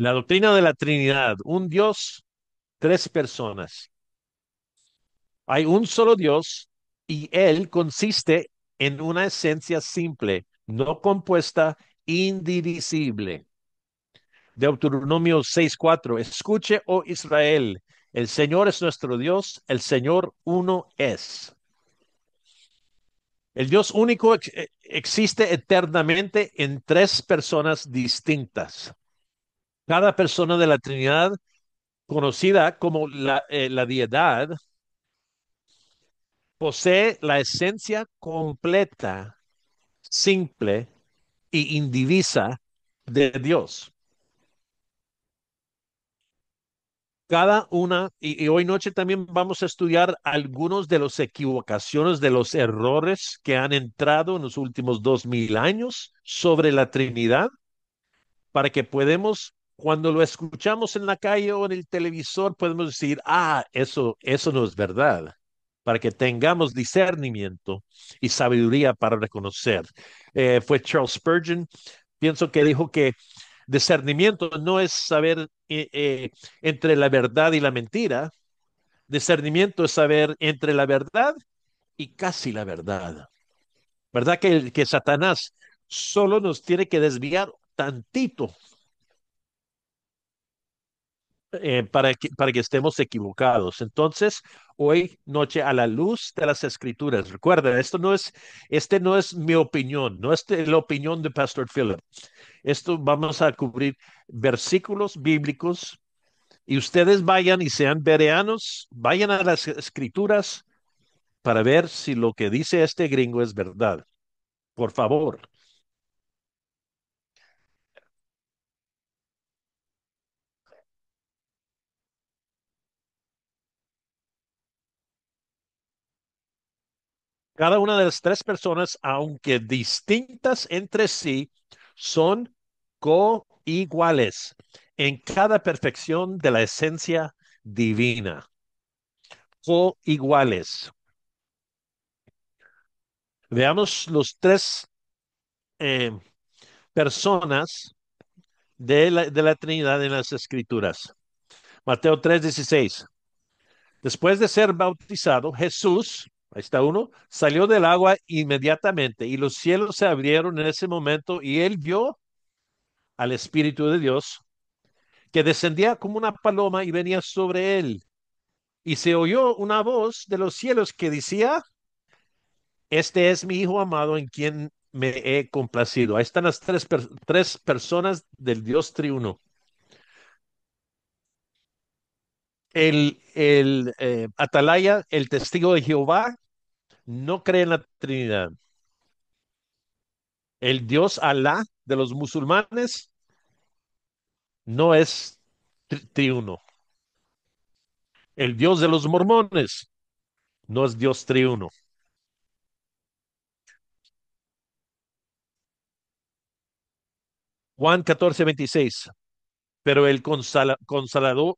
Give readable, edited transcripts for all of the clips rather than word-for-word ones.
La doctrina de la Trinidad, un Dios, tres personas. Hay un solo Dios y Él consiste en una esencia simple, no compuesta, indivisible. Deuteronomio 6:4. Escuche, oh Israel, el Señor es nuestro Dios, el Señor uno es. El Dios único existe eternamente en tres personas distintas. Cada persona de la Trinidad, conocida como la deidad, posee la esencia completa, simple e indivisa de Dios. Cada una, y hoy noche también vamos a estudiar algunos de las equivocaciones, de los errores que han entrado en los últimos 2000 años sobre la Trinidad, para que podamos, cuando lo escuchamos en la calle o en el televisor, podemos decir, eso no es verdad, para que tengamos discernimiento y sabiduría para reconocer. Fue Charles Spurgeon, pienso que dijo que discernimiento no es saber entre la verdad y la mentira. Discernimiento es saber entre la verdad y casi la verdad. ¿Verdad que Satanás solo nos tiene que desviar tantito para que estemos equivocados? Entonces, hoy noche a la luz de las escrituras, recuerda, este no es mi opinión, no es la opinión de Pastor Philip. Esto vamos a cubrir versículos bíblicos y ustedes vayan y sean bereanos, vayan a las escrituras para ver si lo que dice este gringo es verdad. Por favor. Cada una de las tres personas, aunque distintas entre sí, son coiguales en cada perfección de la esencia divina. Coiguales. Veamos los tres eh, personas de la Trinidad en las Escrituras. Mateo 3:16. Después de ser bautizado, Jesús, ahí está uno, salió del agua inmediatamente y los cielos se abrieron en ese momento y él vio al Espíritu de Dios que descendía como una paloma y venía sobre él. Y se oyó una voz de los cielos que decía, este es mi Hijo amado en quien me he complacido. Ahí están las tres personas del Dios triuno. El Atalaya, el testigo de Jehová, no cree en la Trinidad. El Dios Alá de los musulmanes no es triuno. El Dios de los mormones no es Dios triuno. Juan 14:26. Pero el consolador,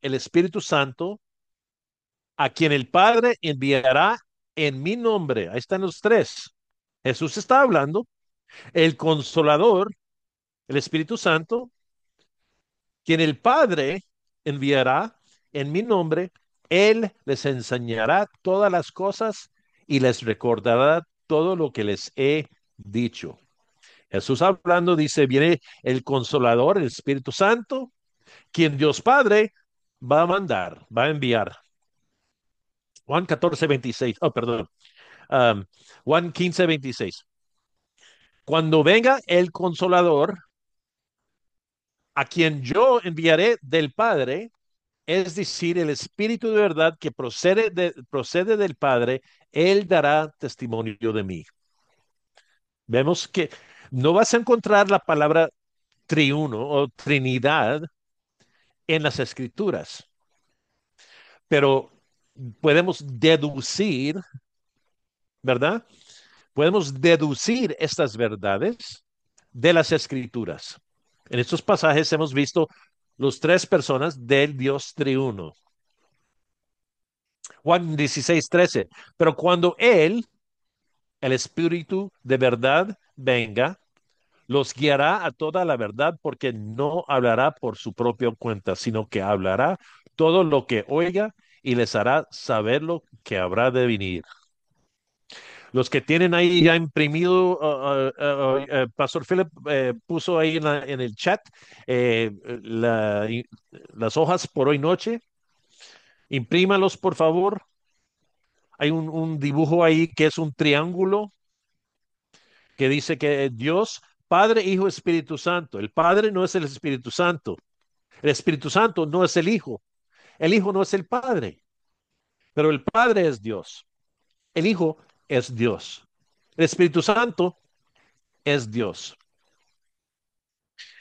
el Espíritu Santo, a quien el Padre enviará en mi nombre. Ahí están los tres. Jesús está hablando. El consolador, el Espíritu Santo, quien el Padre enviará en mi nombre, Él les enseñará todas las cosas y les recordará todo lo que les he dicho. Jesús hablando dice, viene el consolador, el Espíritu Santo, quien Dios Padre va a mandar, va a enviar. Juan 14:26, oh, perdón, um, Juan 15:26. Cuando venga el consolador, a quien yo enviaré del Padre, es decir, el Espíritu de verdad que procede del Padre, Él dará testimonio de mí. Vemos que no vas a encontrar la palabra triuno o Trinidad en las Escrituras, pero podemos deducir, ¿verdad? Podemos deducir estas verdades de las Escrituras. En estos pasajes hemos visto los tres personas del Dios triuno. Juan 16:13. Pero cuando Él, el Espíritu de verdad, venga, Los guiará a toda la verdad porque no hablará por su propia cuenta, sino que hablará todo lo que oiga y les hará saber lo que habrá de venir. Los que tienen ahí ya imprimido, Pastor Philip puso ahí en el chat eh, la- i- las hojas por hoy noche. Imprímalos, por favor. Hay un dibujo ahí que es un triángulo que dice que Dios, Padre, Hijo, Espíritu Santo. El Padre no es el Espíritu Santo. El Espíritu Santo no es el Hijo. El Hijo no es el Padre, pero el Padre es Dios. El Hijo es Dios. El Espíritu Santo es Dios.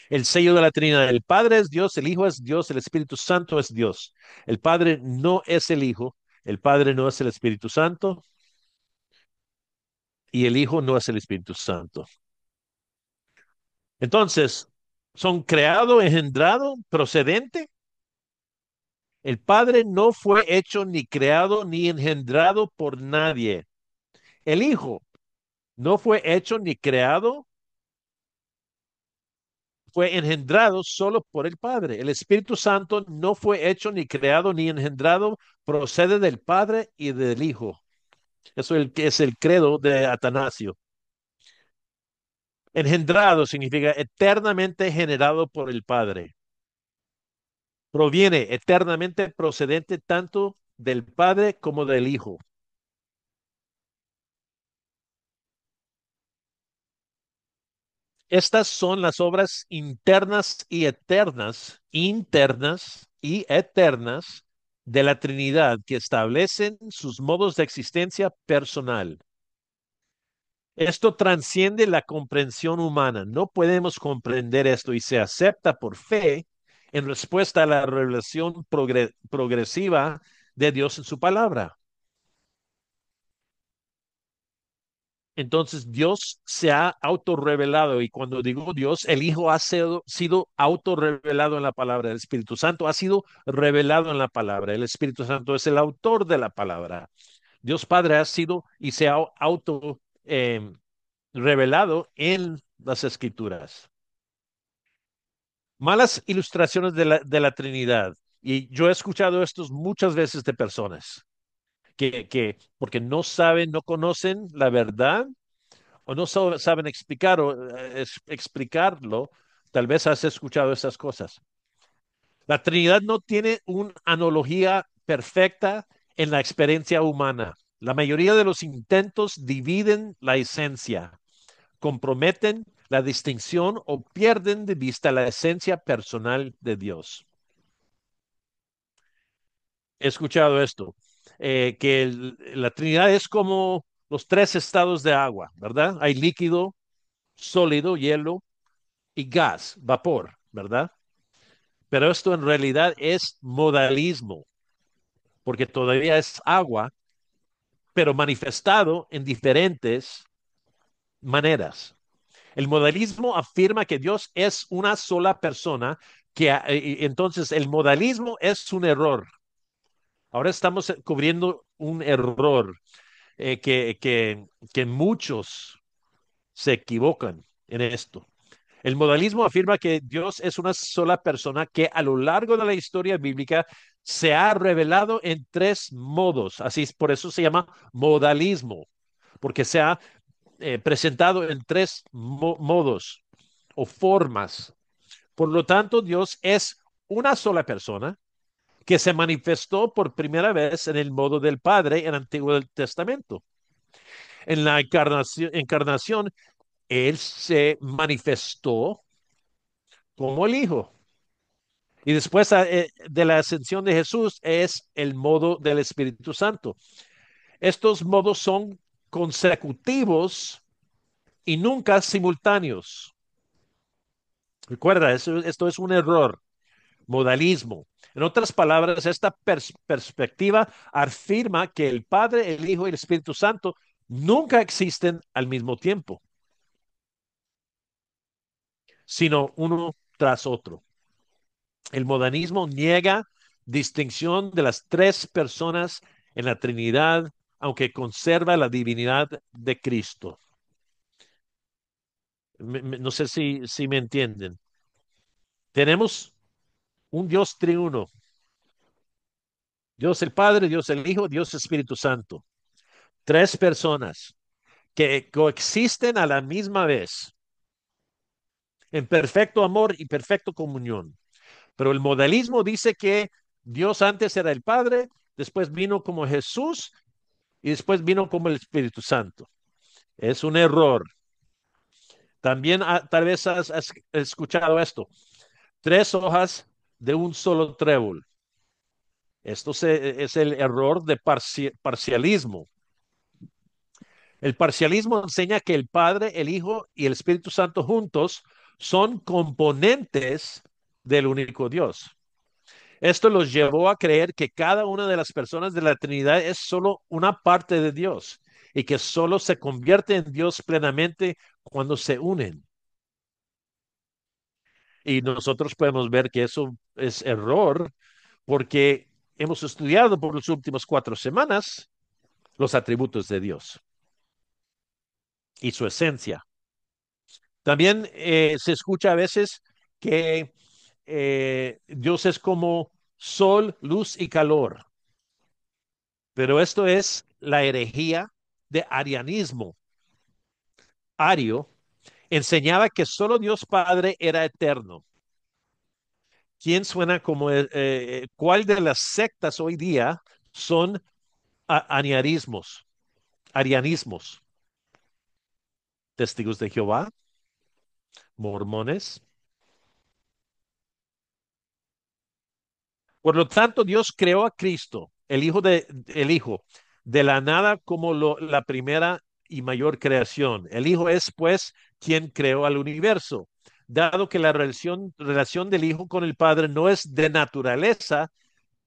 El sello de la Trinidad. El Padre es Dios, el Hijo es Dios, el Espíritu Santo es Dios. El Padre no es el Hijo, el Padre no es el Espíritu Santo y el Hijo no es el Espíritu Santo. Entonces, son creado, engendrado, procedente. El Padre no fue hecho ni creado ni engendrado por nadie. El Hijo no fue hecho ni creado, fue engendrado solo por el Padre. El Espíritu Santo no fue hecho ni creado ni engendrado, procede del Padre y del Hijo. Eso es el credo de Atanasio. Engendrado significa eternamente generado por el Padre. Proviene eternamente procedente tanto del Padre como del Hijo. Estas son las obras internas y eternas de la Trinidad que establecen sus modos de existencia personal. Esto trasciende la comprensión humana. No podemos comprender esto y se acepta por fe en respuesta a la revelación progresiva de Dios en su palabra. Entonces Dios se ha autorrevelado y cuando digo Dios, el Hijo ha sido autorrevelado en la palabra, el Espíritu Santo ha sido revelado en la palabra, el Espíritu Santo es el autor de la palabra. Dios Padre ha sido y se ha auto revelado en las Escrituras. Malas ilustraciones de la Trinidad. Y yo he escuchado estos muchas veces de personas que porque no saben, no conocen la verdad o no saben explicar explicarlo, tal vez has escuchado esas cosas. La Trinidad no tiene una analogía perfecta en la experiencia humana. La mayoría de los intentos dividen la esencia, comprometen la distinción o pierden de vista la esencia personal de Dios. He escuchado esto, que la Trinidad es como los tres estados de agua, ¿verdad? Hay líquido, sólido, hielo y gas, vapor, ¿verdad? Pero esto en realidad es modalismo, porque todavía es agua, pero manifestado en diferentes maneras. El modalismo afirma que Dios es una sola persona, entonces el modalismo es un error. Ahora estamos cubriendo un error que muchos se equivocan en esto. El modalismo afirma que Dios es una sola persona que a lo largo de la historia bíblica se ha revelado en tres modos. Así es, por eso se llama modalismo, porque se ha presentado en tres modos o formas. Por lo tanto, Dios es una sola persona que se manifestó por primera vez en el modo del Padre en el Antiguo Testamento. En la encarnación, Él se manifestó como el Hijo. Y después de la ascensión de Jesús es el modo del Espíritu Santo. Estos modos son consecutivos y nunca simultáneos. Recuerda, esto es un error, modalismo. En otras palabras, esta perspectiva afirma que el Padre, el Hijo y el Espíritu Santo nunca existen al mismo tiempo, sino uno tras otro. El modernismo niega distinción de las tres personas en la Trinidad, aunque conserva la divinidad de Cristo. No sé si me entienden. Tenemos un Dios triuno, Dios el Padre, Dios el Hijo, Dios Espíritu Santo. Tres personas que coexisten a la misma vez en perfecto amor y perfecto comunión. Pero el modalismo dice que Dios antes era el Padre, después vino como Jesús y después vino como el Espíritu Santo. Es un error. También tal vez has escuchado esto. Tres hojas de un solo trébol. Es el error de parcialismo. El parcialismo enseña que el Padre, el Hijo y el Espíritu Santo juntos son componentes del único Dios. Esto los llevó a creer que cada una de las personas de la Trinidad es solo una parte de Dios y que solo se convierte en Dios plenamente cuando se unen. Y nosotros podemos ver que eso es error porque hemos estudiado por las últimas 4 semanas los atributos de Dios y su esencia. También se escucha a veces que Dios es como sol, luz y calor, pero esto es la herejía de arianismo. Ario enseñaba que solo Dios Padre era eterno. ¿Quién suena como cuál de las sectas hoy día son arianismos? Arianismos, testigos de Jehová, mormones. Por lo tanto, Dios creó a Cristo, el Hijo, de la nada como la primera y mayor creación. El Hijo es, pues, quien creó al universo. Dado que la relación del Hijo con el Padre no es de naturaleza,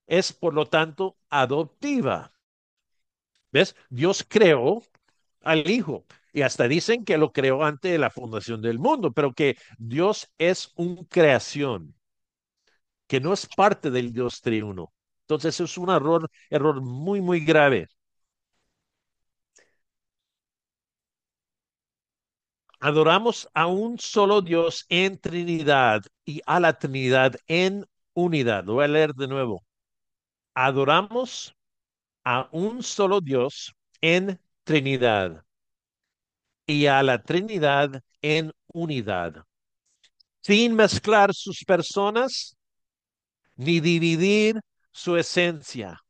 es por lo tanto adoptiva. ¿Ves? Dios creó al Hijo y hasta dicen que lo creó antes de la fundación del mundo, pero que Dios es una creación que no es parte del Dios triuno. Entonces es un error muy, muy grave. Adoramos a un solo Dios en Trinidad y a la Trinidad en unidad. Lo voy a leer de nuevo. Adoramos a un solo Dios en Trinidad y a la Trinidad en unidad, sin mezclar sus personas ni dividir su esencia,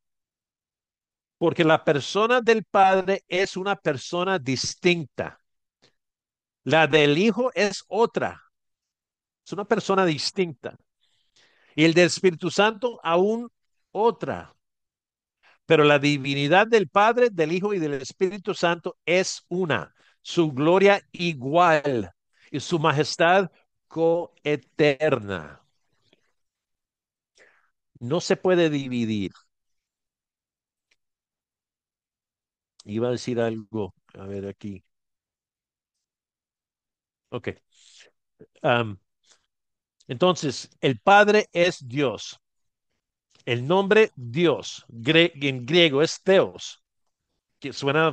porque la persona del Padre es una persona distinta. La del Hijo es otra, es una persona distinta. Y el del Espíritu Santo aún otra. Pero la divinidad del Padre, del Hijo y del Espíritu Santo es una. Su gloria igual y su majestad coeterna. No se puede dividir. Iba a decir algo. A ver aquí. Ok. Um, entonces, el Padre es Dios. El nombre Dios en griego es Theos, que suena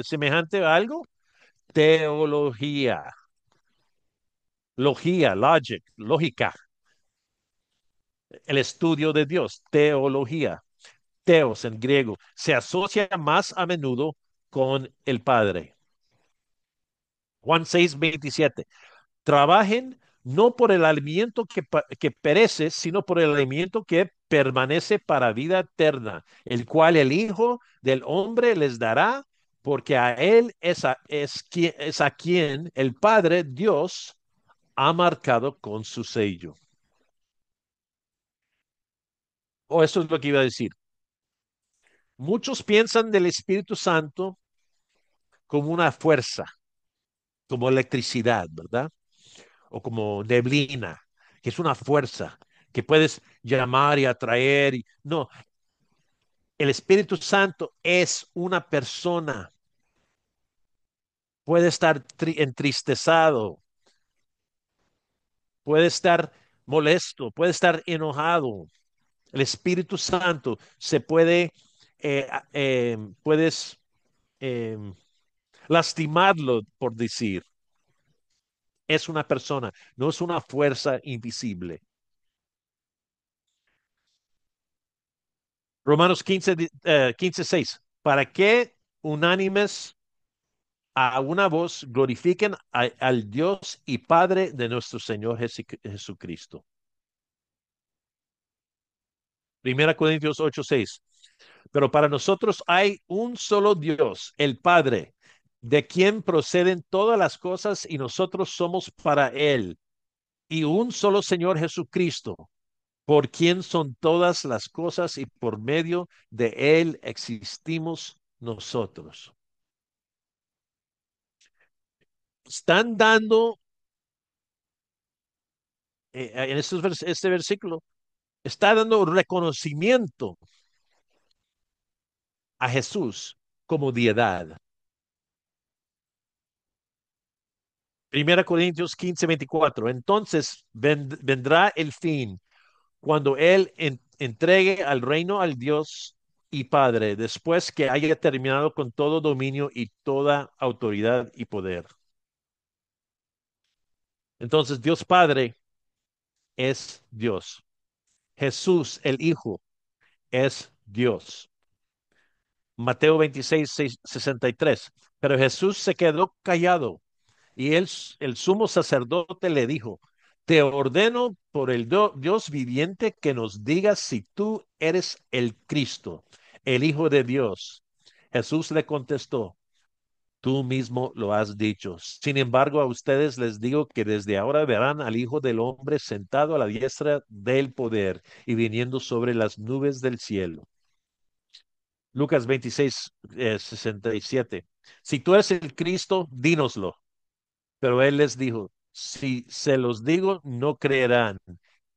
semejante a algo. Teología, lógica, el estudio de Dios, teología. Teos en griego se asocia más a menudo con el Padre. Juan 6:27. Trabajen no por el alimento que perece, sino por el alimento que permanece para vida eterna, el cual el Hijo del Hombre les dará, porque a Él es a quien el Padre Dios ha marcado con su sello. O eso es lo que iba a decir. Muchos piensan del Espíritu Santo como una fuerza, como electricidad, ¿verdad? O como neblina, que es una fuerza que puedes llamar y atraer. No, el Espíritu Santo es una persona. Puede estar entristecido, puede estar molesto, puede estar enojado. El Espíritu Santo se puede, puedes eh, lastimarlo, por decir. es una persona, no es una fuerza invisible. Romanos 15, 6. ¿Para qué unánimes a una voz glorifiquen al Dios y Padre de nuestro Señor Jesucristo? Primera Corintios 8, 6. Pero para nosotros hay un solo Dios, el Padre, de quien proceden todas las cosas y nosotros somos para Él. Y un solo Señor Jesucristo, por quien son todas las cosas y por medio de Él existimos nosotros. Están dando, en este versículo, está dando reconocimiento a Jesús como deidad. Primera Corintios 15, 24. Entonces vendrá el fin cuando Él entregue al reino al Dios y Padre, después que haya terminado con todo dominio y toda autoridad y poder. Entonces, Dios Padre es Dios. Jesús, el Hijo, es Dios. Mateo 26, 63. Pero Jesús se quedó callado y el sumo sacerdote le dijo, te ordeno por el Dios viviente que nos digas si tú eres el Cristo, el Hijo de Dios. Jesús le contestó, tú mismo lo has dicho. Sin embargo, a ustedes les digo que desde ahora verán al Hijo del Hombre sentado a la diestra del poder y viniendo sobre las nubes del cielo. Lucas 26, 67. Si tú eres el Cristo, dínoslo. Pero él les dijo, si se los digo, no creerán.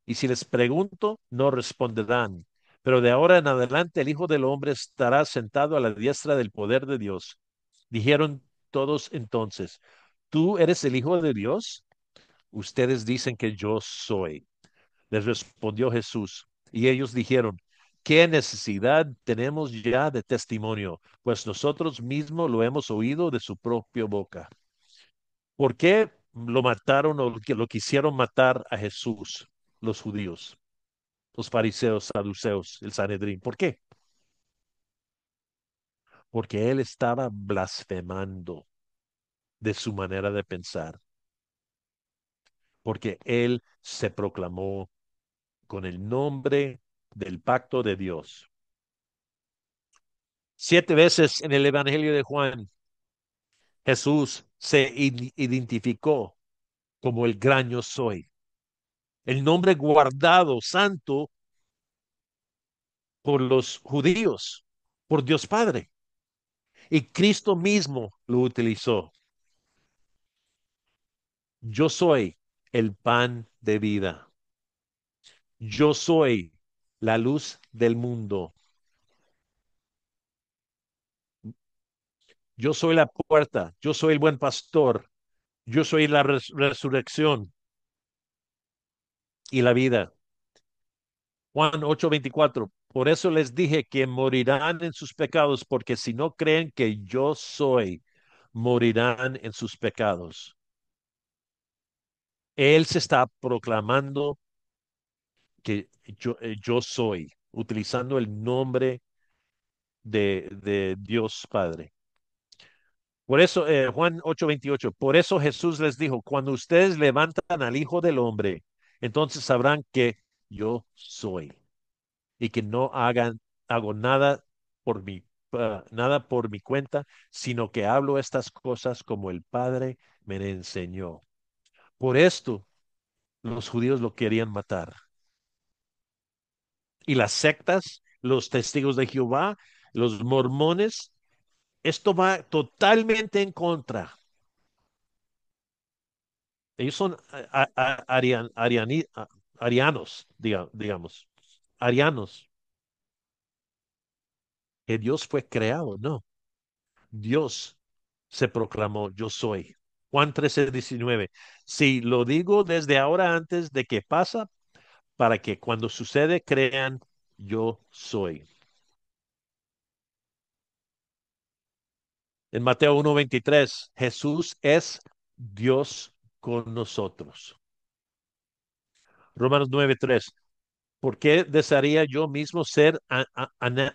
Y si les pregunto, no responderán. Pero de ahora en adelante el Hijo del Hombre estará sentado a la diestra del poder de Dios. Dijeron todos entonces, ¿tú eres el Hijo de Dios? Ustedes dicen que yo soy. Les respondió Jesús. Y ellos dijeron, ¿qué necesidad tenemos ya de testimonio? Pues nosotros mismos lo hemos oído de su propia boca. ¿Por qué lo mataron o que lo quisieron matar a Jesús, los judíos, los fariseos, saduceos, el Sanedrín? ¿Por qué? Porque él estaba blasfemando de su manera de pensar, porque él se proclamó con el nombre del pacto de Dios. 7 veces en el Evangelio de Juan, Jesús se identificó como el gran yo soy, el nombre guardado, santo por los judíos, por Dios Padre. Y Cristo mismo lo utilizó. Yo soy el pan de vida. Yo soy la luz del mundo. Yo soy la puerta. Yo soy el buen pastor. Yo soy la resurrección y la vida. Juan 8:24. Por eso les dije que morirán en sus pecados, porque si no creen que yo soy, morirán en sus pecados. Él se está proclamando que yo soy, utilizando el nombre de Dios Padre. Por eso, Juan 8:28, por eso Jesús les dijo, cuando ustedes levantan al Hijo del Hombre, entonces sabrán que yo soy y que no hago nada nada por mi cuenta, sino que hablo estas cosas como el Padre me enseñó. Por esto los judíos lo querían matar. Y las sectas, los testigos de Jehová, los mormones, esto va totalmente en contra. Ellos son arianos, digamos, arianos, que Dios fue creado, no. Dios se proclamó, yo soy. Juan 13:19. Si lo digo desde ahora antes de que pasa, para que cuando sucede crean, yo soy. En Mateo 1:23, Jesús es Dios con nosotros. Romanos 9:3. ¿Por qué desearía yo mismo ser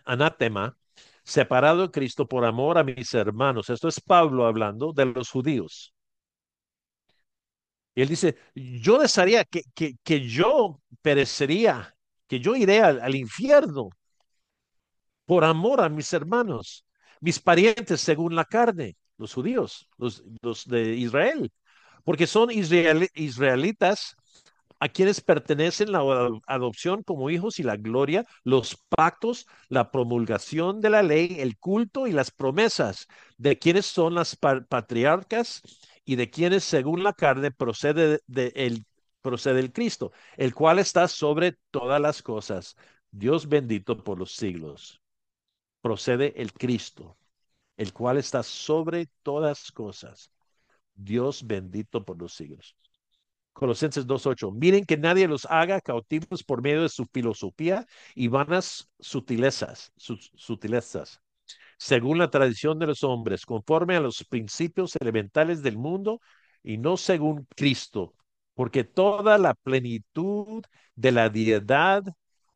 anátema, separado de Cristo por amor a mis hermanos? Esto es Pablo hablando de los judíos. Y él dice, yo desearía que yo perecería, que yo iré al infierno por amor a mis hermanos, mis parientes según la carne, los judíos, los de Israel, porque son israelitas a quienes pertenecen la adopción como hijos y la gloria, los pactos, la promulgación de la ley, el culto y las promesas, de quienes son las patriarcas y de quienes según la carne procede el Cristo, el cual está sobre todas las cosas. Dios bendito por los siglos. Procede el Cristo, el cual está sobre todas cosas. Dios bendito por los siglos. Colosenses 2:8. Miren que nadie los haga cautivos por medio de su filosofía y vanas sutilezas, según la tradición de los hombres, conforme a los principios elementales del mundo y no según Cristo, porque toda la plenitud de la deidad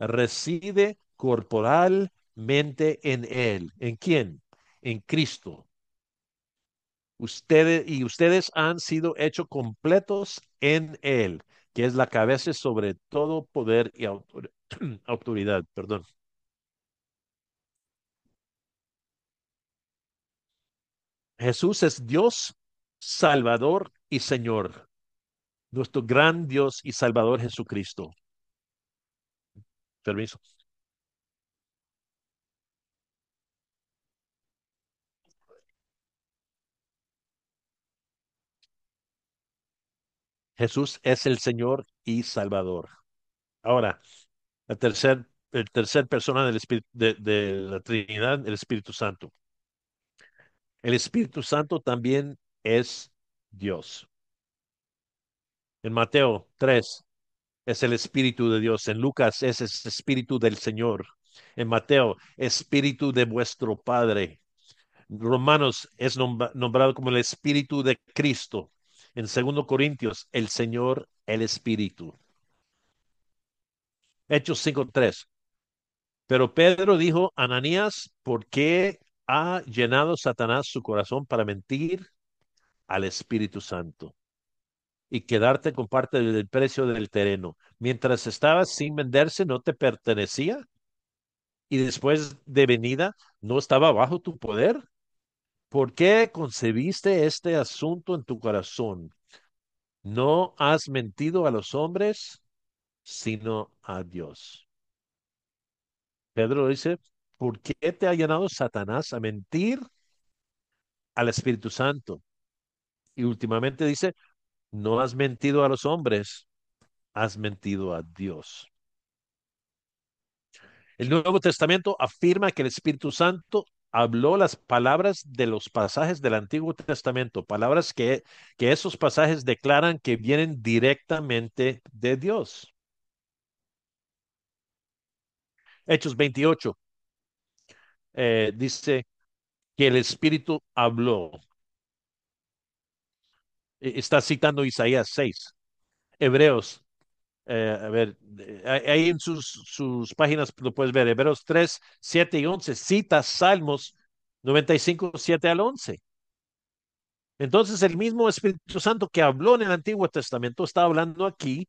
reside corporalmente en Él. ¿En quién? En Cristo. Ustedes han sido hechos completos en Él, que es la cabeza sobre todo poder y autoridad. Perdón. Jesús es Dios, Salvador y Señor, nuestro gran Dios y Salvador Jesucristo. Permiso. Jesús es el Señor y Salvador. Ahora, el tercer persona de la Trinidad, el Espíritu Santo. El Espíritu Santo también es Dios. En Mateo 3 es el Espíritu de Dios. En Lucas es el Espíritu del Señor. En Mateo, Espíritu de vuestro Padre. Romanos es nombrado como el Espíritu de Cristo. En 2 Corintios, el Señor, el Espíritu. Hechos 5:3. Pero Pedro dijo, Ananías, ¿por qué ha llenado Satanás su corazón para mentir al Espíritu Santo y quedarte con parte del precio del terreno? Mientras estabas sin venderse, ¿no te pertenecía? Y después de venida, ¿no estaba bajo tu poder? ¿Por qué concebiste este asunto en tu corazón? No has mentido a los hombres, sino a Dios. Pedro dice, ¿por qué te ha llenado Satanás a mentir al Espíritu Santo? Y últimamente dice, no has mentido a los hombres, has mentido a Dios. El Nuevo Testamento afirma que el Espíritu Santo habló las palabras de los pasajes del Antiguo Testamento, palabras que esos pasajes declaran que vienen directamente de Dios. Hechos 28 dice que el Espíritu habló. Está citando Isaías 6. Hebreos, a ver, ahí en sus páginas lo puedes ver. Hebreos 3, 7 y 11. Cita Salmos 95, 7 al 11. Entonces, el mismo Espíritu Santo que habló en el Antiguo Testamento está hablando aquí.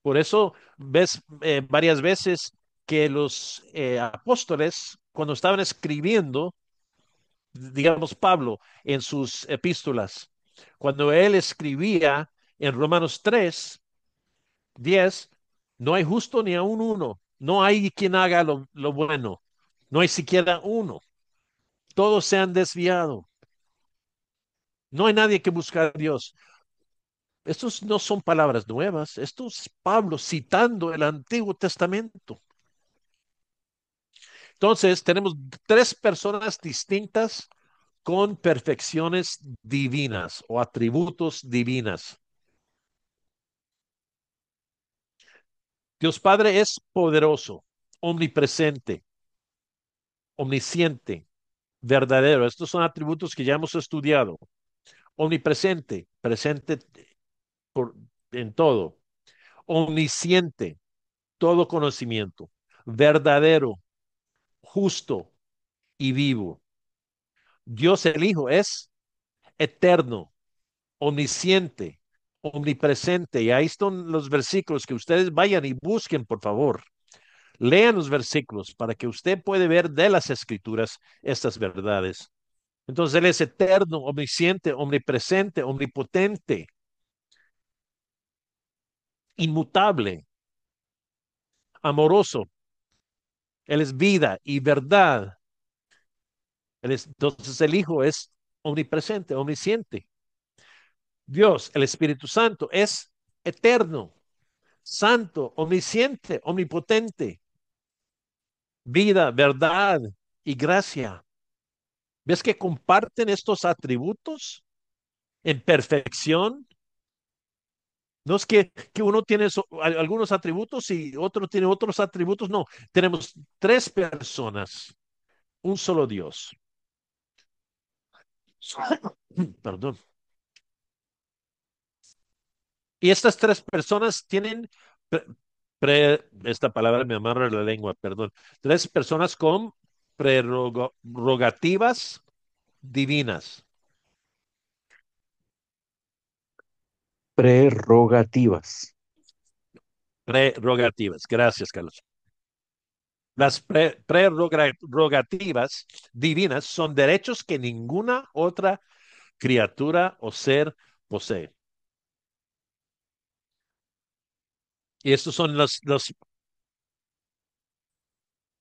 Por eso ves varias veces que los apóstoles, cuando estaban escribiendo, digamos Pablo, en sus epístolas, cuando él escribía en Romanos 3:10, no hay justo ni aun uno, no hay quien haga lo bueno, no hay siquiera uno, todos se han desviado, no hay nadie que busque a Dios. Estos no son palabras nuevas, esto es Pablo citando el Antiguo Testamento. Entonces, tenemos tres personas distintas con perfecciones divinas o atributos divinas. Dios Padre es poderoso, omnipresente, omnisciente, verdadero. Estos son atributos que ya hemos estudiado. omnipresente, presente por, en todo, omnisciente, todo conocimiento, verdadero, justo y vivo. Dios el Hijo es eterno, omnisciente, omnipresente. Y ahí están los versículos que ustedes vayan y busquen, por favor. Lean los versículos para que usted pueda ver de las escrituras estas verdades. Entonces Él es eterno, omnisciente, omnipresente, omnipotente, inmutable, amoroso. Él es vida y verdad. Entonces el Hijo es omnipresente, omnisciente. Dios, el Espíritu Santo, es eterno, santo, omnisciente, omnipotente, vida, verdad y gracia. ¿Ves que comparten estos atributos en perfección? No es que uno tiene algunos atributos y otro tiene otros atributos. No, tenemos tres personas, un solo Dios. Perdón. Y estas tres personas tienen, esta palabra me amarra la lengua, perdón, tres personas con prerrogativas divinas. Prerrogativas. Prerrogativas. Gracias, Carlos. Las prerrogativas divinas son derechos que ninguna otra criatura o ser posee. Y estos son las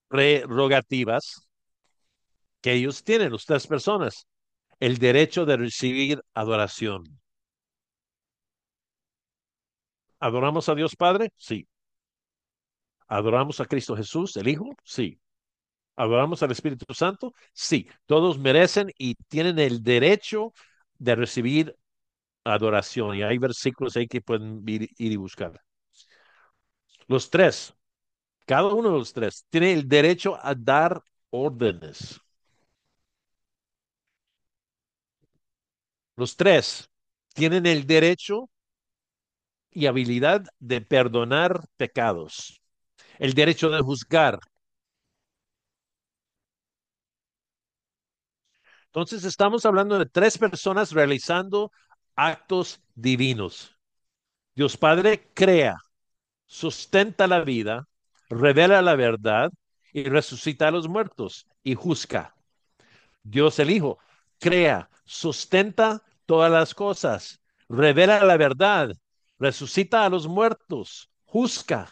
prerrogativas que ellos tienen, las tres personas. El derecho de recibir adoración. ¿Adoramos a Dios Padre? Sí. ¿Adoramos a Cristo Jesús, el Hijo? Sí. ¿Adoramos al Espíritu Santo? Sí. Todos merecen y tienen el derecho de recibir adoración. Y hay versículos ahí que pueden ir y buscar. Los tres, cada uno de los tres, tiene el derecho a dar órdenes. Los tres tienen el derecho y habilidad de perdonar pecados, el derecho de juzgar. Entonces estamos hablando de tres personas realizando actos divinos. Dios Padre crea, sustenta la vida, revela la verdad y resucita a los muertos y juzga. Dios el Hijo crea, sustenta todas las cosas, revela la verdad, resucita a los muertos, juzga.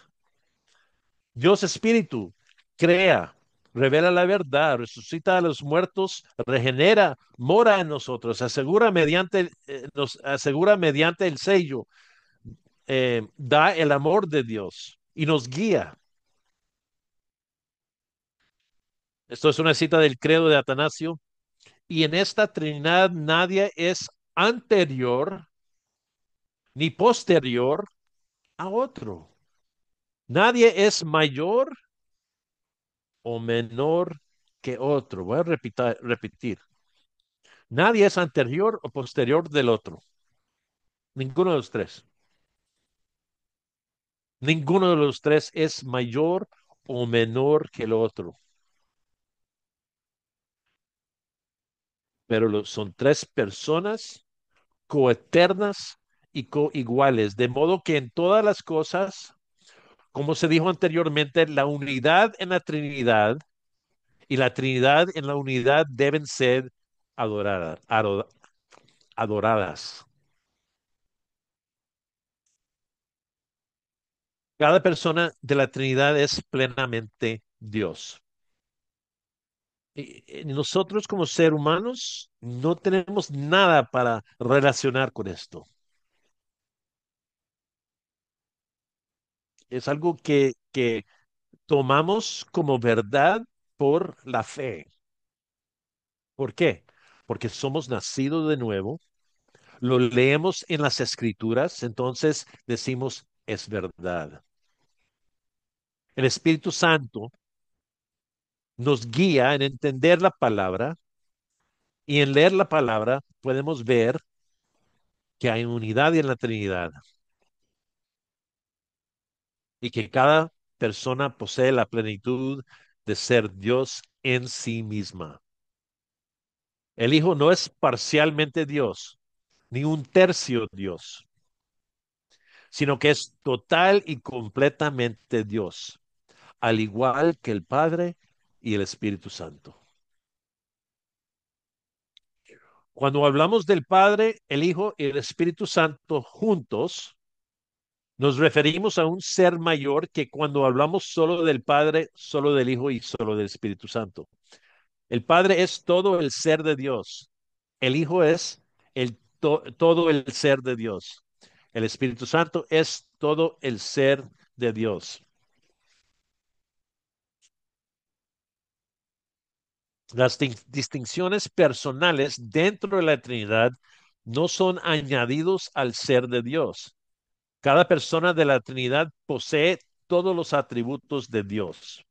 Dios Espíritu crea, revela la verdad, resucita a los muertos, regenera, mora en nosotros, nos asegura mediante el sello, da el amor de Dios y nos guía. Esto es una cita del credo de Atanasio. Y en esta Trinidad nadie es anterior ni posterior a otro. Nadie es mayor o menor que otro. Voy a repetir. Nadie es anterior o posterior del otro. Ninguno de los tres. Ninguno de los tres es mayor o menor que el otro. Pero son tres personas coeternas y coiguales. De modo que en todas las cosas, como se dijo anteriormente, la unidad en la Trinidad y la Trinidad en la unidad deben ser adoradas. Cada persona de la Trinidad es plenamente Dios. Y nosotros como seres humanos no tenemos nada para relacionar con esto. Es algo que tomamos como verdad por la fe. ¿Por qué? Porque somos nacidos de nuevo, lo leemos en las escrituras, entonces decimos, es verdad. El Espíritu Santo nos guía en entender la palabra y en leer la palabra podemos ver que hay unidad en la Trinidad y que cada persona posee la plenitud de ser Dios en sí misma. El Hijo no es parcialmente Dios, ni un tercio Dios, sino que es total y completamente Dios, al igual que el Padre y el Espíritu Santo. Cuando hablamos del Padre, el Hijo y el Espíritu Santo juntos, nos referimos a un ser mayor que cuando hablamos solo del Padre, solo del Hijo y solo del Espíritu Santo. El Padre es todo el ser de Dios. El Hijo es todo el ser de Dios. El Espíritu Santo es todo el ser de Dios. Las distinciones personales dentro de la Trinidad no son añadidos al ser de Dios. Cada persona de la Trinidad posee todos los atributos de Dios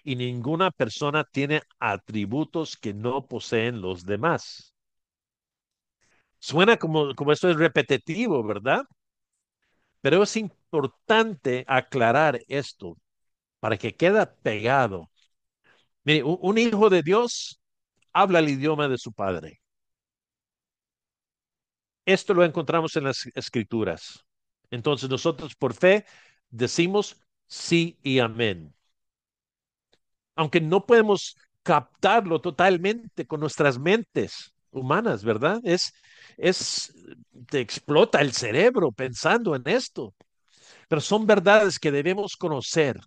y ninguna persona tiene atributos que no poseen los demás. Suena como esto es repetitivo, ¿verdad? Pero es importante aclarar esto para que quede pegado. Mire, un hijo de Dios habla el idioma de su padre. Esto lo encontramos en las escrituras. Entonces nosotros por fe decimos sí y amén. Aunque no podemos captarlo totalmente con nuestras mentes humanas, ¿verdad? Es, te explota el cerebro pensando en esto, pero son verdades que debemos conocer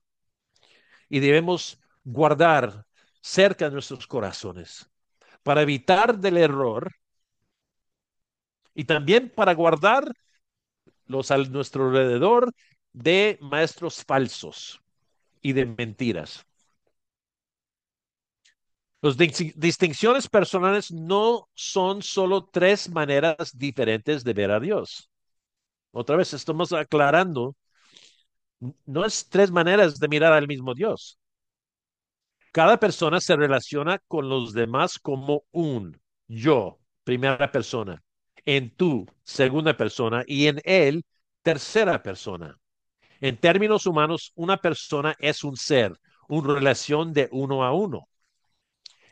y debemos guardar cerca de nuestros corazones para evitar del error y también para guardar los a nuestro alrededor de maestros falsos y de mentiras. Las distinciones personales no son solo tres maneras diferentes de ver a Dios. Otra vez, estamos aclarando, no es tres maneras de mirar al mismo Dios. Cada persona se relaciona con los demás como un yo, primera persona, en tú, segunda persona, y en él, tercera persona. En términos humanos, una persona es un ser, una relación de uno a uno.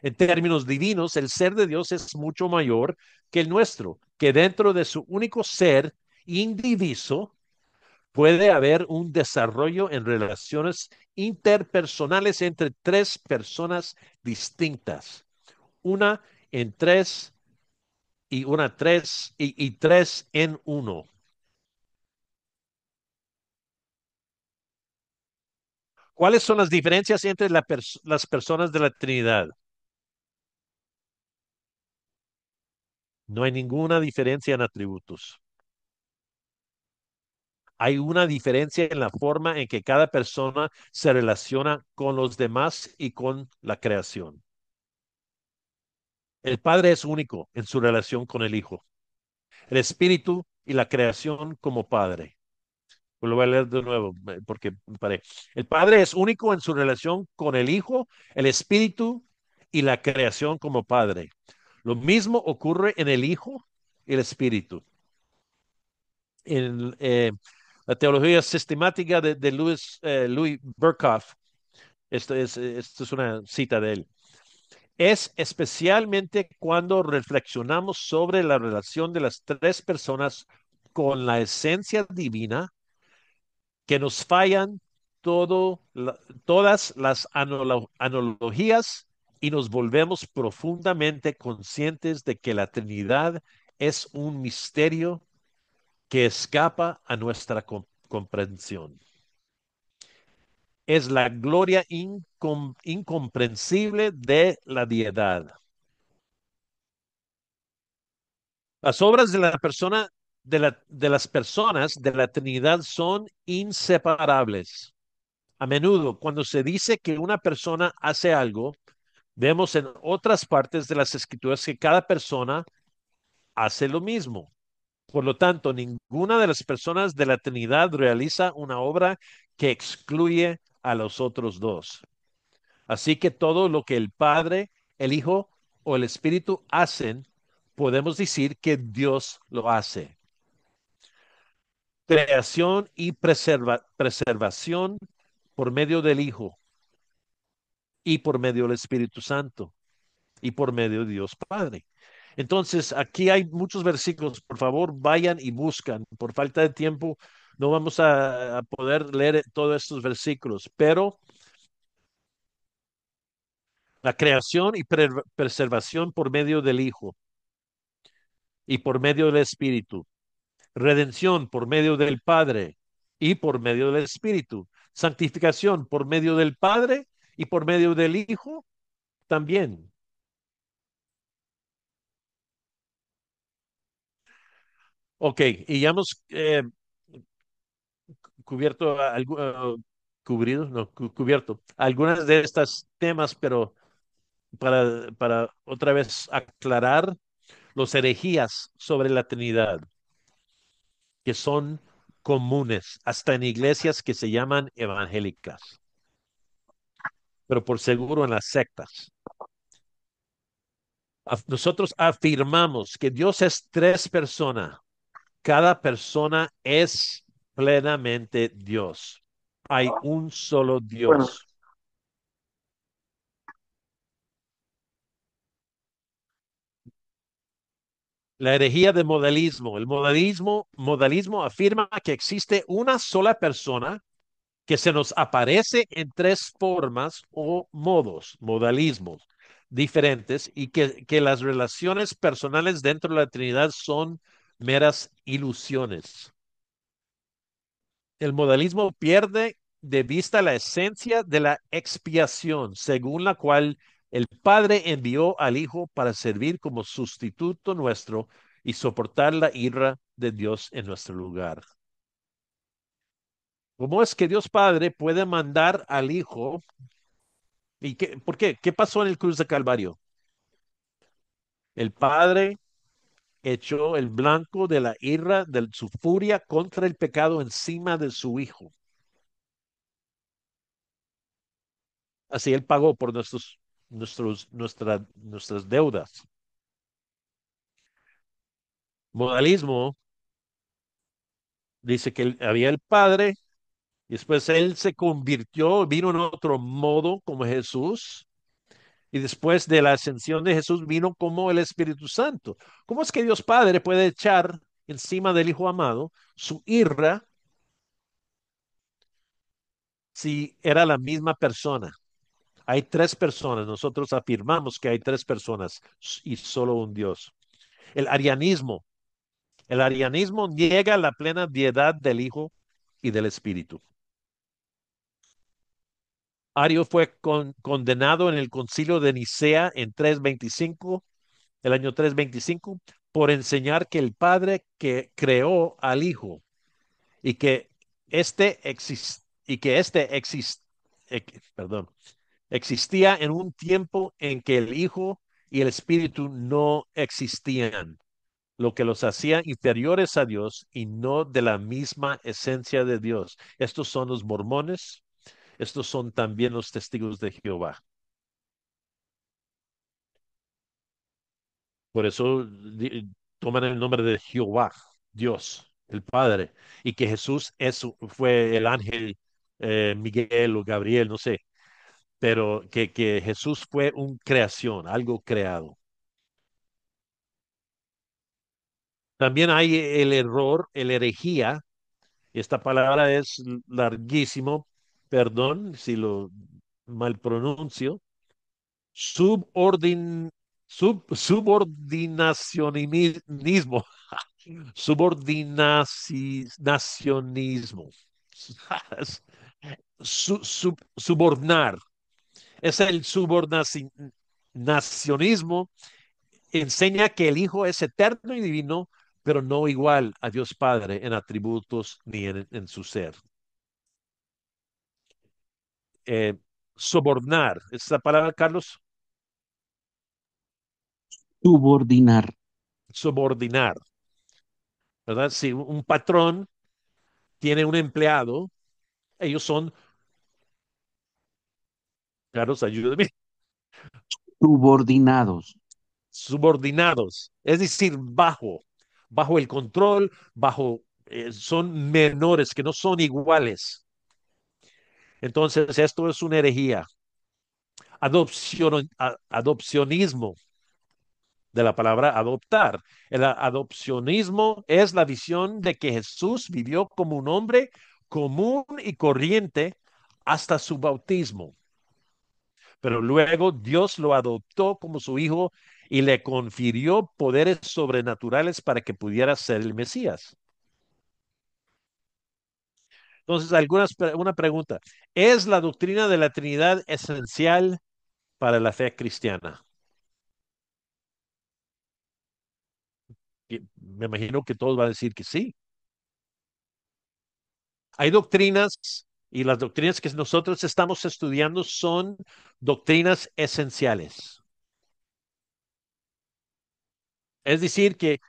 En términos divinos, el ser de Dios es mucho mayor que el nuestro, que dentro de su único ser indiviso puede haber un desarrollo en relaciones interpersonales entre tres personas distintas, una en tres y una tres y tres en uno. ¿Cuáles son las diferencias entre las personas de la Trinidad? No hay ninguna diferencia en atributos. Hay una diferencia en la forma en que cada persona se relaciona con los demás y con la creación. El Padre es único en su relación con el Hijo, el Espíritu y la creación como Padre. Pues lo voy a leer de nuevo porque me paré. El Padre es único en su relación con el Hijo, el Espíritu y la creación como Padre. Lo mismo ocurre en el Hijo y el Espíritu. En la teología sistemática de Louis Berkhoff, esto es una cita de él. Es especialmente cuando reflexionamos sobre la relación de las tres personas con la esencia divina que nos fallan todo, todas las analogías y nos volvemos profundamente conscientes de que la Trinidad es un misterio que escapa a nuestra comprensión. Es la gloria incomprensible de la deidad. Las obras de la persona, de las personas de la Trinidad son inseparables. A menudo, cuando se dice que una persona hace algo, vemos en otras partes de las escrituras que cada persona hace lo mismo. Por lo tanto, ninguna de las personas de la Trinidad realiza una obra que excluye a los otros dos. Así que todo lo que el Padre, el Hijo o el Espíritu hacen, podemos decir que Dios lo hace. creación y preservación por medio del Hijo y por medio del Espíritu Santo y por medio de Dios Padre. Entonces, aquí hay muchos versículos. Por favor, vayan y buscan. Por falta de tiempo, no vamos a poder leer todos estos versículos, pero la creación y preservación por medio del Hijo y por medio del Espíritu. Redención por medio del Padre y por medio del Espíritu. Santificación por medio del Padre y por medio del Hijo también. Ok, y ya hemos cubierto, cubrido, no, cubierto algunas de estas temas, pero para otra vez aclarar los herejías sobre la Trinidad, que son comunes, hasta en iglesias que se llaman evangélicas, pero por seguro en las sectas. Nosotros afirmamos que Dios es tres personas. Cada persona es plenamente Dios. Hay un solo Bueno, Dios. La herejía de modalismo. El modalismo afirma que existe una sola persona que se nos aparece en tres formas o modos, modalismos diferentes, y que las relaciones personales dentro de la Trinidad son meras ilusiones. El modalismo pierde de vista la esencia de la expiación, según la cual el Padre envió al Hijo para servir como sustituto nuestro y soportar la ira de Dios en nuestro lugar. ¿Cómo es que Dios Padre puede mandar al Hijo? ¿Y por qué? ¿Qué pasó en el cruz de Calvario? El Padre echó el blanco de la ira, de su furia contra el pecado encima de su Hijo. Así Él pagó por nuestras deudas. Modalismo dice que había el Padre, y después Él se convirtió, vino en otro modo como Jesús, y después de la ascensión de Jesús vino como el Espíritu Santo. ¿Cómo es que Dios Padre puede echar encima del Hijo amado su ira si era la misma persona? Hay tres personas, nosotros afirmamos que hay tres personas y solo un Dios. El arianismo, el arianismo niega la plena deidad del Hijo y del Espíritu. Ario fue condenado en el concilio de Nicea en 325, el año 325, por enseñar que el Padre que creó al Hijo y que este perdón, existía en un tiempo en que el Hijo y el Espíritu no existían, lo que los hacía inferiores a Dios y no de la misma esencia de Dios. Estos son los mormones, estos son también los testigos de Jehová. Por eso toman el nombre de Jehová, Dios, el Padre, y que Jesús fue el ángel Miguel o Gabriel, no sé, pero que Jesús fue una creación, algo creado. También hay el error, el herejía. Esta palabra es larguísimo, perdón si lo mal pronuncio. Subordin, subordinacionismo, subordinacionismo. Subornar. Es el subordinacionismo. Enseña que el Hijo es eterno y divino, pero no igual a Dios Padre en atributos ni en su ser. Eh, Sobornar, esa palabra, Carlos, subordinar. subordinar, ¿verdad? Si un patrón tiene un empleado, ellos son, Carlos, ayúdame, Subordinados. subordinados, es decir, bajo el control, bajo son menores, que no son iguales. Entonces, esto es una herejía. Adopcionismo de la palabra adoptar. El adopcionismo es la visión de que Jesús vivió como un hombre común y corriente hasta su bautismo, pero luego Dios lo adoptó como su hijo y le confirió poderes sobrenaturales para que pudiera ser el Mesías. Entonces, una pregunta. ¿Es la doctrina de la Trinidad esencial para la fe cristiana? Y me imagino que todos van a decir que sí. Hay doctrinas y las doctrinas que nosotros estamos estudiando son doctrinas esenciales. Es decir, que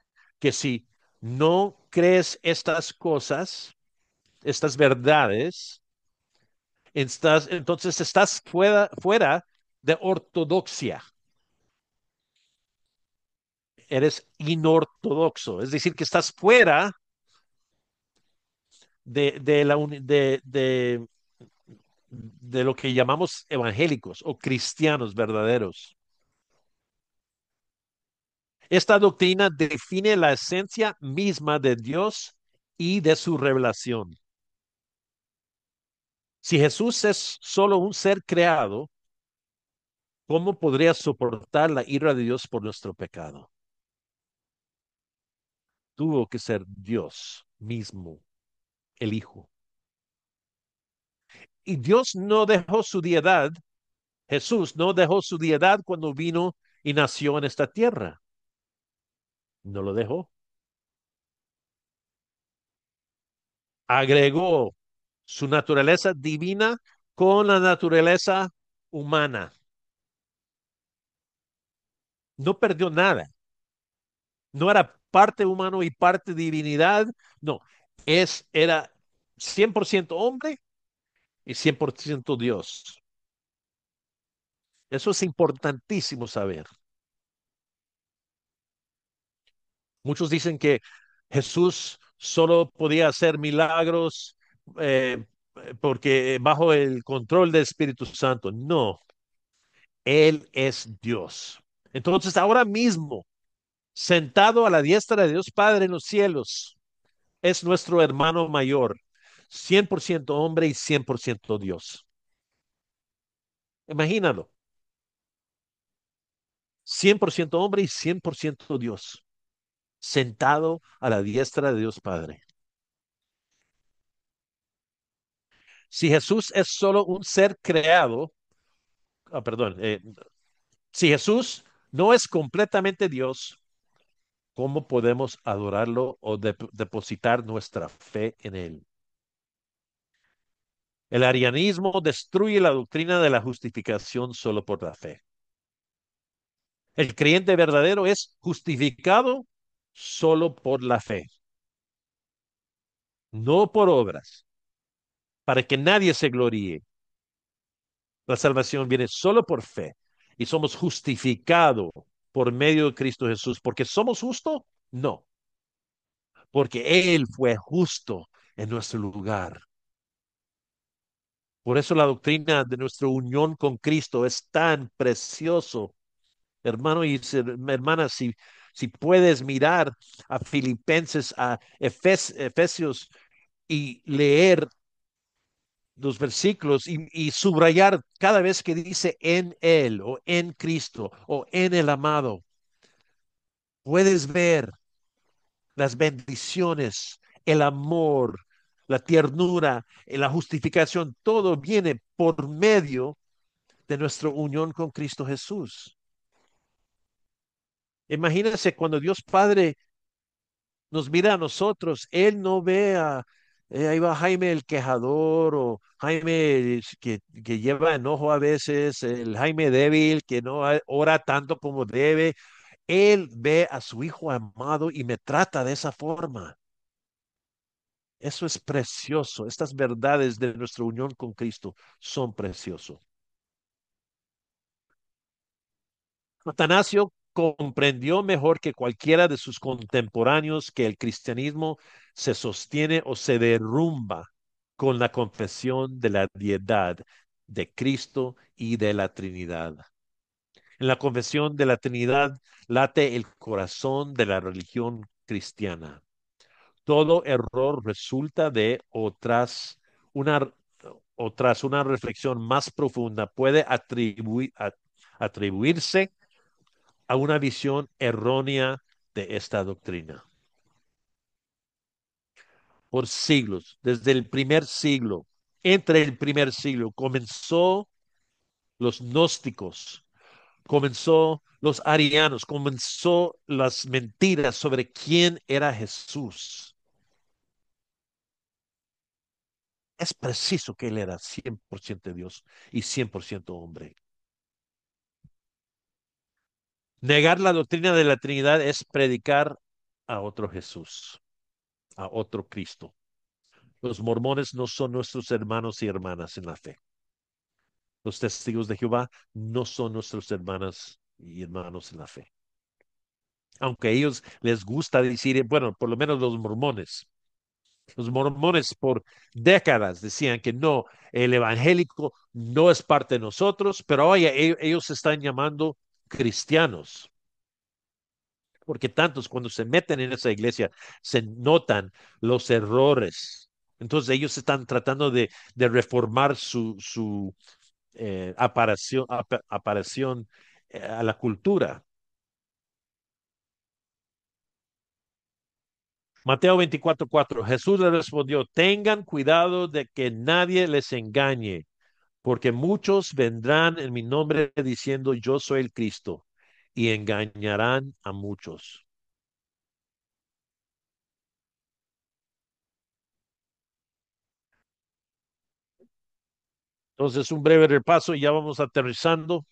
si no crees estas cosas, estas verdades, entonces estás fuera de ortodoxia. Eres inortodoxo. Es decir, que estás fuera de lo que llamamos evangélicos o cristianos verdaderos. Esta doctrina define la esencia misma de Dios y de su revelación. Si Jesús es solo un ser creado, ¿cómo podría soportar la ira de Dios por nuestro pecado? Tuvo que ser Dios mismo, el Hijo. Y Dios no dejó su deidad, Jesús no dejó su deidad cuando vino y nació en esta tierra. No lo dejó. Agregó su naturaleza divina con la naturaleza humana. No perdió nada. No era parte humano y parte divinidad. No, era 100% hombre y 100% Dios. Eso es importantísimo saber. Muchos dicen que Jesús solo podía hacer milagros eh, porque bajo el control del Espíritu Santo. No, Él es Dios. Entonces, ahora mismo, sentado a la diestra de Dios Padre en los cielos, es nuestro hermano mayor, 100% hombre y 100% Dios. Imagínalo, 100% hombre y 100% Dios, sentado a la diestra de Dios Padre. Si Jesús es solo un ser creado, perdón, si Jesús no es completamente Dios, ¿cómo podemos adorarlo o depositar nuestra fe en él? El arianismo destruye la doctrina de la justificación solo por la fe. El creyente verdadero es justificado solo por la fe, no por obras, para que nadie se gloríe. La salvación viene solo por fe y somos justificados por medio de Cristo Jesús. ¿Porque somos justos? No, porque Él fue justo en nuestro lugar. Por eso la doctrina de nuestra unión con Cristo es tan precioso. Hermano y hermana, si puedes mirar a Filipenses, a Efesios y leer los versículos y subrayar cada vez que dice en Él o en Cristo o en el amado, puedes ver las bendiciones, el amor, la ternura, la justificación, todo viene por medio de nuestra unión con Cristo Jesús. Imagínense cuando Dios Padre nos mira a nosotros, Él no ve ahí va Jaime el quejador o Jaime que lleva enojo a veces, el Jaime débil que no ora tanto como debe. Él ve a su hijo amado y me trata de esa forma. Eso es precioso. Estas verdades de nuestra unión con Cristo son preciosos. Atanasio comprendió mejor que cualquiera de sus contemporáneos que el cristianismo se sostiene o se derrumba con la confesión de la deidad de Cristo y de la Trinidad. En la confesión de la Trinidad late el corazón de la religión cristiana. Todo error resulta de una, o tras una reflexión más profunda puede atribuirse a una visión errónea de esta doctrina. Por siglos, desde el primer siglo, entre el primer siglo, comenzó los gnósticos, comenzó los arianos, comenzó las mentiras sobre quién era Jesús. Es preciso que él era 100% Dios y 100% hombre. Negar la doctrina de la Trinidad es predicar a otro Jesús, a otro Cristo. Los mormones no son nuestros hermanos y hermanas en la fe. Los testigos de Jehová no son nuestros hermanas y hermanos en la fe. Aunque a ellos les gusta decir, bueno, por lo menos los mormones por décadas decían que no, el evangélico no es parte de nosotros, pero hoy ellos se están llamando cristianos, porque tantos cuando se meten en esa iglesia se notan los errores. Entonces ellos están tratando de reformar su aparición a la cultura. Mateo 24:4. Jesús le respondió, tengan cuidado de que nadie les engañe, porque muchos vendrán en mi nombre diciendo yo soy el Cristo y engañarán a muchos. Entonces, un breve repaso y ya vamos aterrizando.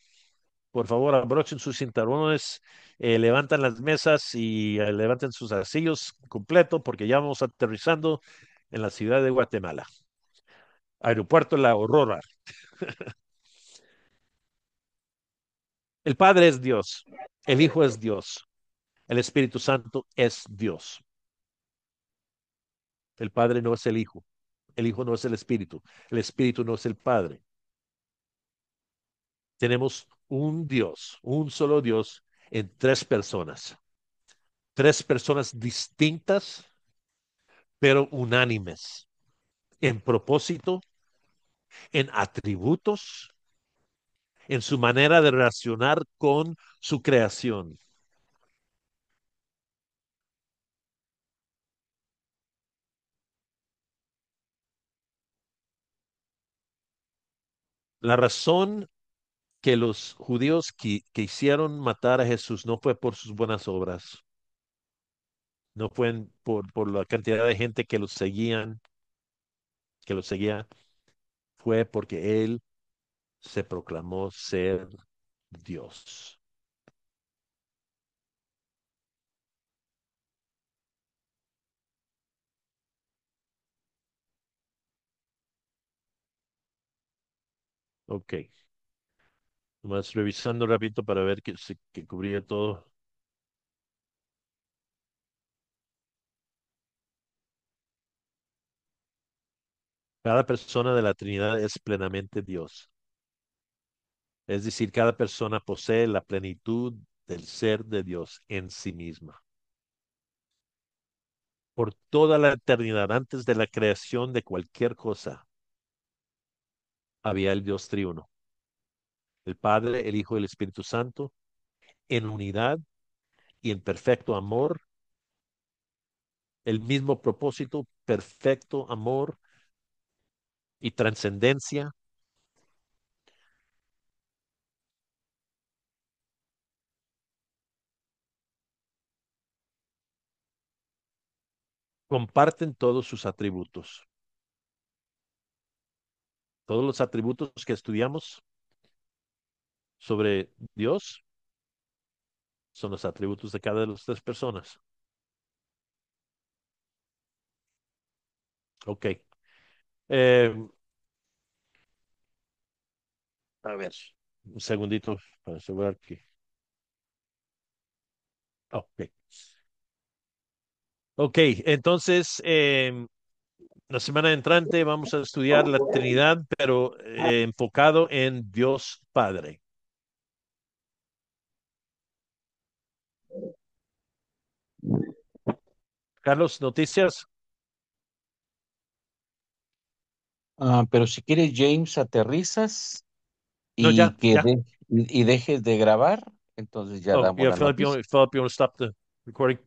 Por favor, abrochen sus cinturones, levantan las mesas y levanten sus arcillos completo porque ya vamos aterrizando en la ciudad de Guatemala. Aeropuerto La Aurora. El Padre es Dios, el Hijo es Dios, el Espíritu Santo es Dios. El Padre no es el Hijo no es el Espíritu no es el Padre. Tenemos un Dios, un solo Dios en tres personas distintas pero unánimes en propósito, en atributos, en su manera de relacionar con su creación. La razón que los judíos quisieron matar a Jesús no fue por sus buenas obras, no fue por la cantidad de gente que lo seguía, fue porque él se proclamó ser Dios. Ok, más revisando rápido para ver que cubría todo. Cada persona de la Trinidad es plenamente Dios. Es decir, cada persona posee la plenitud del ser de Dios en sí misma. Por toda la eternidad, antes de la creación de cualquier cosa, había el Dios triuno, el Padre, el Hijo y el Espíritu Santo, en unidad y en perfecto amor, el mismo propósito, perfecto amor y trascendencia, comparten todos sus atributos. Todos los atributos que estudiamos sobre Dios son los atributos de cada de las tres personas. Ok. Eh, a ver, un segundito para asegurar que Ok. Ok, entonces la semana entrante vamos a estudiar la Trinidad, pero enfocado en Dios Padre. Carlos, noticias. Pero si quieres, James, aterrizas No, y ya, ya. y dejes de grabar, entonces ya Oh, damos yeah, la Philip, noticia. you want to stop the recording?